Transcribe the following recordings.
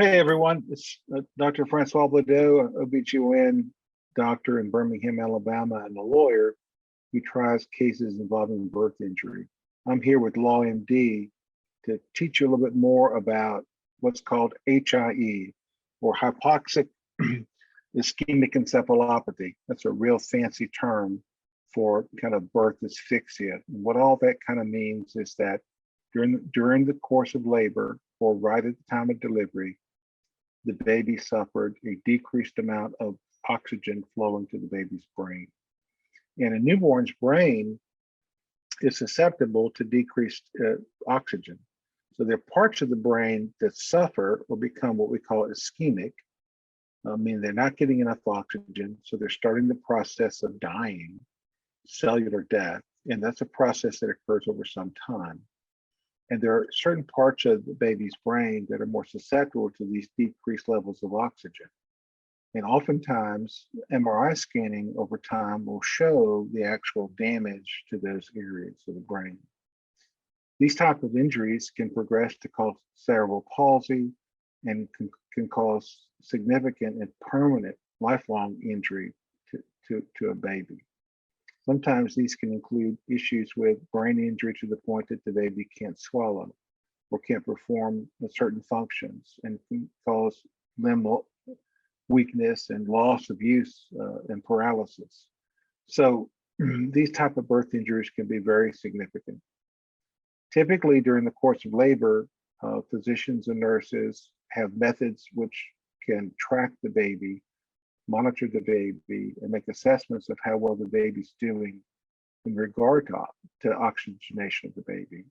Hey everyone, it's Dr. Francois Bladeau, OBGYN doctor in Birmingham, Alabama, and a lawyer who tries cases involving birth injury. I'm here with LawMD to teach you a little bit more about what's called HIE, or Hypoxic Ischemic Encephalopathy. That's a real fancy term for kind of birth asphyxia. And what all that kind of means is that during the course of labor, or right at the time of delivery, the baby suffered a decreased amount of oxygen flowing to the baby's brain. And a newborn's brain is susceptible to decreased oxygen. So there are parts of the brain that suffer or become what we call ischemic, meaning they're not getting enough oxygen, so they're starting the process of dying, cellular death, and that's a process that occurs over some time. And there are certain parts of the baby's brain that are more susceptible to these decreased levels of oxygen. And oftentimes, MRI scanning over time will show the actual damage to those areas of the brain. These type of injuries can progress to cause cerebral palsy and can cause significant and permanent lifelong injury to a baby. Sometimes these can include issues with brain injury to the point that the baby can't swallow or can't perform certain functions, and can cause limb weakness and loss of use and paralysis. So these type of birth injuries can be very significant. Typically during the course of labor, physicians and nurses have methods which can track the baby, monitor the baby, and make assessments of how well the baby's doing in regard to oxygenation of the baby.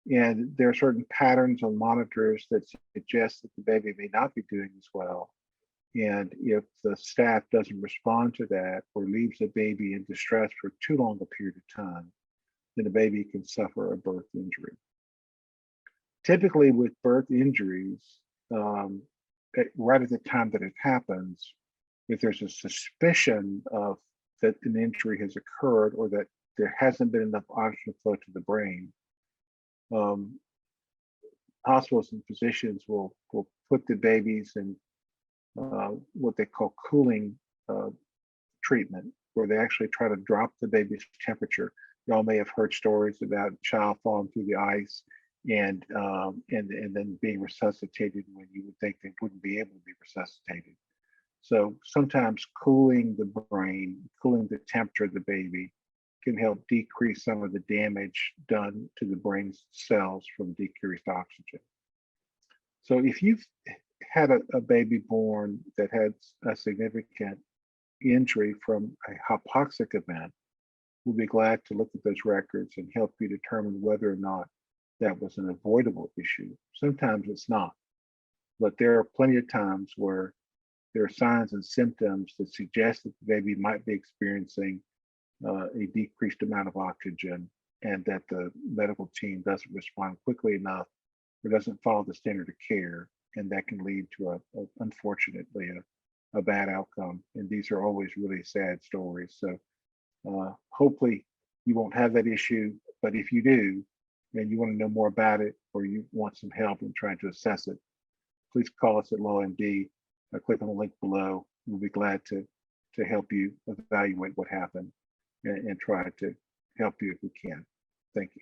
And there are certain patterns on monitors that suggest that the baby may not be doing as well. And if the staff doesn't respond to that or leaves the baby in distress for too long a period of time, then the baby can suffer a birth injury. Typically with birth injuries, right at the time that it happens, if there's a suspicion of that an injury has occurred or that there hasn't been enough oxygen flow to the brain, hospitals and physicians will put the babies in what they call cooling treatment, where they actually try to drop the baby's temperature. Y'all may have heard stories about a child falling through the ice and then being resuscitated when you would think they wouldn't be able to be resuscitated. So sometimes cooling the brain, cooling the temperature of the baby can help decrease some of the damage done to the brain's cells from decreased oxygen. So if you've had a baby born that had a significant injury from a hypoxic event, we'll be glad to look at those records and help you determine whether or not that was an avoidable issue. Sometimes it's not, but there are plenty of times where there are signs and symptoms that suggest that the baby might be experiencing a decreased amount of oxygen, and that the medical team doesn't respond quickly enough or doesn't follow the standard of care, and that can lead to unfortunately a bad outcome. And these are always really sad stories. So hopefully you won't have that issue, but if you do and you want to know more about it, or you want some help in trying to assess it, please call us at LawMD. Click on the link below. We'll be glad to help you evaluate what happened and try to help you if we can. Thank you.